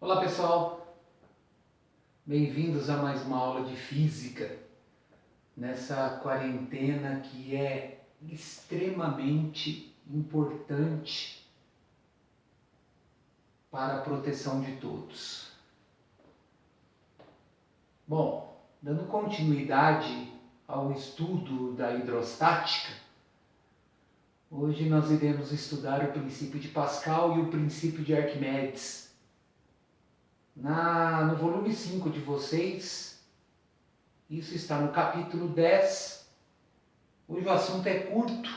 Olá pessoal, bem-vindos a mais uma aula de física nessa quarentena que é extremamente importante para a proteção de todos. Bom, dando continuidade ao estudo da hidrostática, hoje nós iremos estudar o princípio de Pascal e o princípio de Arquimedes. No volume 5 de vocês, isso está no capítulo 10, hoje o assunto é curto,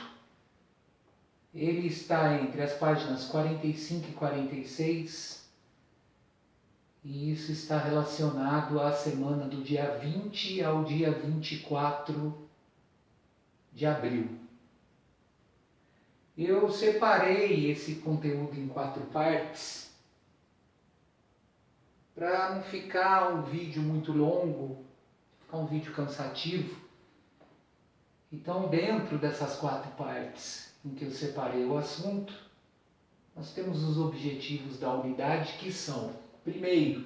ele está entre as páginas 45 e 46, e isso está relacionado à semana do dia 20 ao dia 24 de abril. Eu separei esse conteúdo em 4 partes, para não ficar um vídeo muito longo, ficar um vídeo cansativo. Então, dentro dessas 4 partes em que eu separei o assunto, nós temos os objetivos da unidade, que são, primeiro,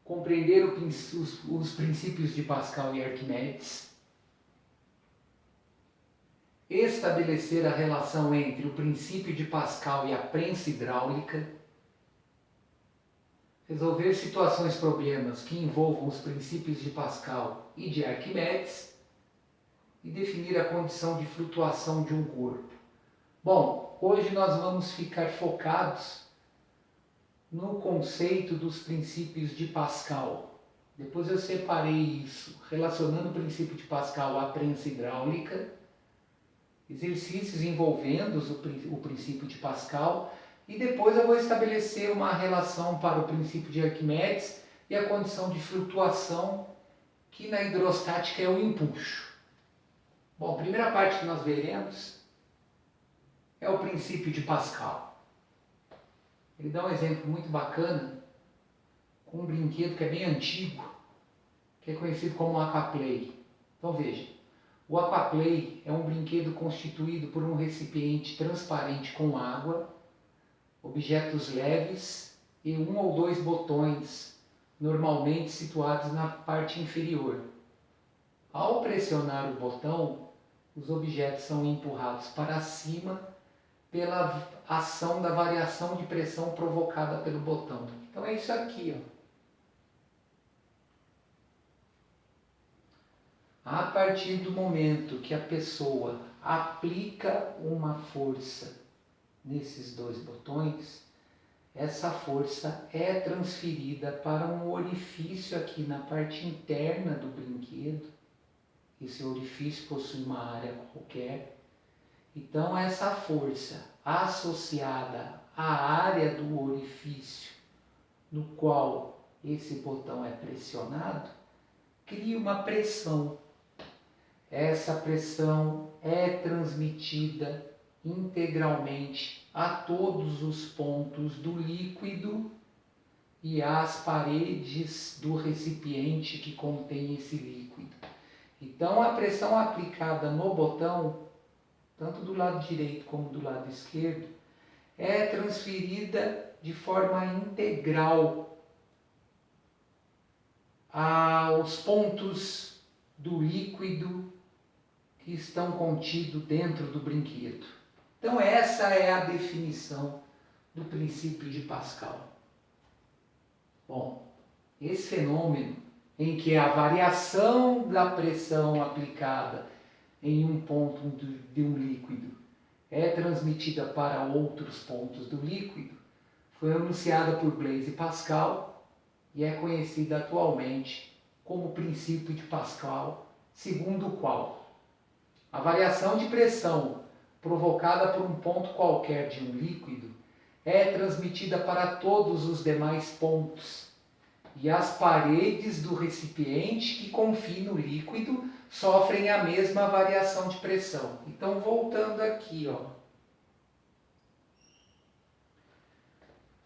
compreender os princípios de Pascal e Arquimedes, estabelecer a relação entre o princípio de Pascal e a prensa hidráulica, resolver problemas que envolvam os princípios de Pascal e de Arquimedes e definir a condição de flutuação de um corpo. Bom, hoje nós vamos ficar focados no conceito dos princípios de Pascal. Depois eu separei isso, relacionando o princípio de Pascal à prensa hidráulica, exercícios envolvendo o princípio de Pascal, e depois eu vou estabelecer uma relação para o princípio de Arquimedes e a condição de flutuação, que na hidrostática é o empuxo. Bom, a primeira parte que nós veremos é o princípio de Pascal. Ele dá um exemplo muito bacana com um brinquedo que é bem antigo, que é conhecido como aquaplay. Então veja, o aquaplay é um brinquedo constituído por um recipiente transparente com água, objetos leves e 1 ou 2 botões, normalmente situados na parte inferior. Ao pressionar o botão, os objetos são empurrados para cima pela ação da variação de pressão provocada pelo botão. Então é isso aqui, ó. A partir do momento que a pessoa aplica uma força nesses 2 botões, essa força é transferida para um orifício aqui na parte interna do brinquedo. Esse orifício possui uma área qualquer. Então essa força associada à área do orifício no qual esse botão é pressionado, cria uma pressão. Essa pressão é transmitida integralmente a todos os pontos do líquido e às paredes do recipiente que contém esse líquido. Então a pressão aplicada no botão, tanto do lado direito como do lado esquerdo, é transferida de forma integral aos pontos do líquido que estão contidos dentro do brinquedo. Então essa é a definição do princípio de Pascal. Bom, esse fenômeno em que a variação da pressão aplicada em um ponto de um líquido é transmitida para outros pontos do líquido, foi anunciada por Blaise Pascal e é conhecida atualmente como princípio de Pascal, segundo o qual a variação de pressão provocada por um ponto qualquer de um líquido é transmitida para todos os demais pontos, e as paredes do recipiente que confinem no líquido sofrem a mesma variação de pressão. Então, voltando aqui, ó,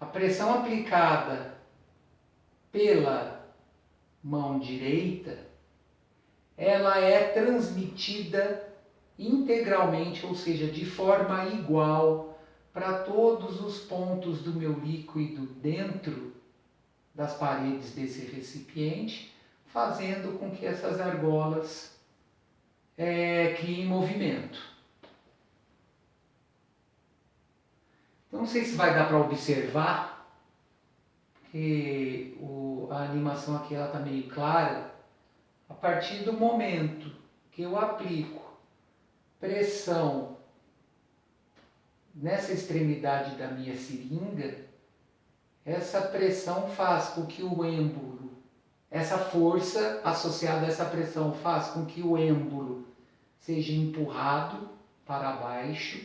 a pressão aplicada pela mão direita, ela é transmitida integralmente, ou seja, de forma igual para todos os pontos do meu líquido dentro das paredes desse recipiente, fazendo com que essas argolas criem movimento. Então, não sei se vai dar para observar, porque a animação aqui está meio clara. A partir do momento que eu aplico pressão nessa extremidade da minha seringa, essa pressão faz com que o êmbolo, essa força associada a essa pressão faz com que o êmbolo seja empurrado para baixo,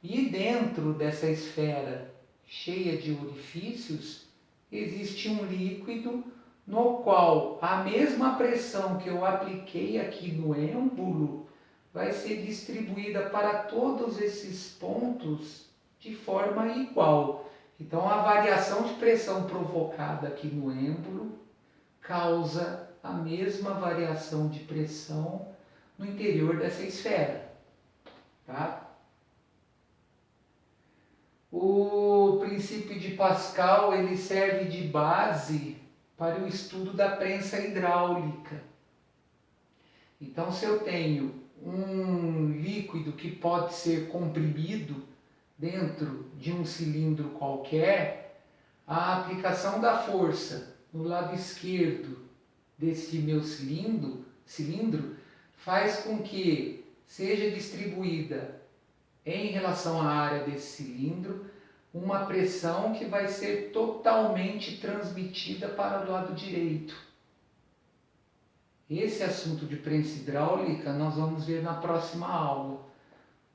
e dentro dessa esfera cheia de orifícios existe um líquido no qual a mesma pressão que eu apliquei aqui no êmbolo vai ser distribuída para todos esses pontos de forma igual. Então, a variação de pressão provocada aqui no êmbolo causa a mesma variação de pressão no interior dessa esfera. Tá? O princípio de Pascal ele serve de base para o estudo da prensa hidráulica. Então, se eu tenho um líquido que pode ser comprimido dentro de um cilindro qualquer, a aplicação da força no lado esquerdo desse meu cilindro faz com que seja distribuída em relação à área desse cilindro uma pressão que vai ser totalmente transmitida para o lado direito. Esse assunto de prensa hidráulica nós vamos ver na próxima aula.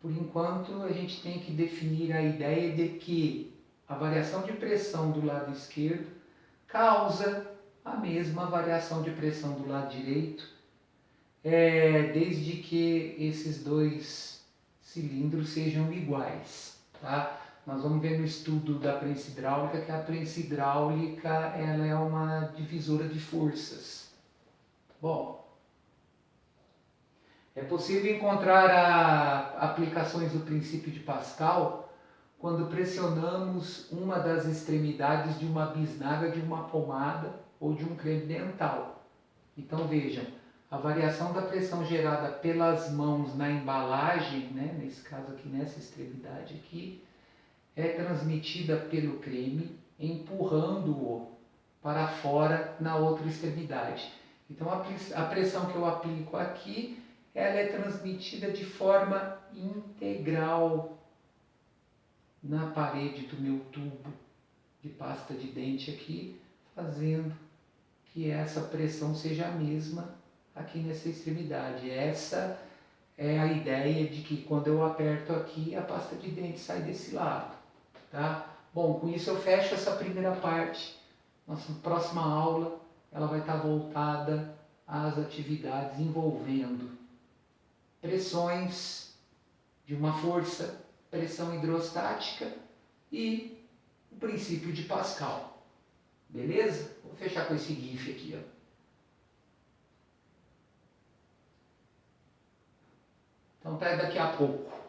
Por enquanto, a gente tem que definir a ideia de que a variação de pressão do lado esquerdo causa a mesma variação de pressão do lado direito, desde que esses dois cilindros sejam iguais. Tá? Nós vamos ver no estudo da prensa hidráulica que a prensa hidráulica ela é uma divisora de forças. Bom, é possível encontrar aplicações do princípio de Pascal quando pressionamos uma das extremidades de uma bisnaga de uma pomada ou de um creme dental. Então vejam, a variação da pressão gerada pelas mãos na embalagem, né, nesse caso aqui nessa extremidade aqui, é transmitida pelo creme, empurrando-o para fora na outra extremidade. Então a pressão que eu aplico aqui, ela é transmitida de forma integral na parede do meu tubo de pasta de dente aqui, fazendo que essa pressão seja a mesma aqui nessa extremidade. Essa é a ideia de que quando eu aperto aqui, a pasta de dente sai desse lado. Tá? Bom, com isso eu fecho essa primeira parte. Nossa próxima aula ela vai estar voltada às atividades envolvendo pressões de uma força, pressão hidrostática e o princípio de Pascal. Beleza? Vou fechar com esse GIF aqui. Ó. Então até daqui a pouco.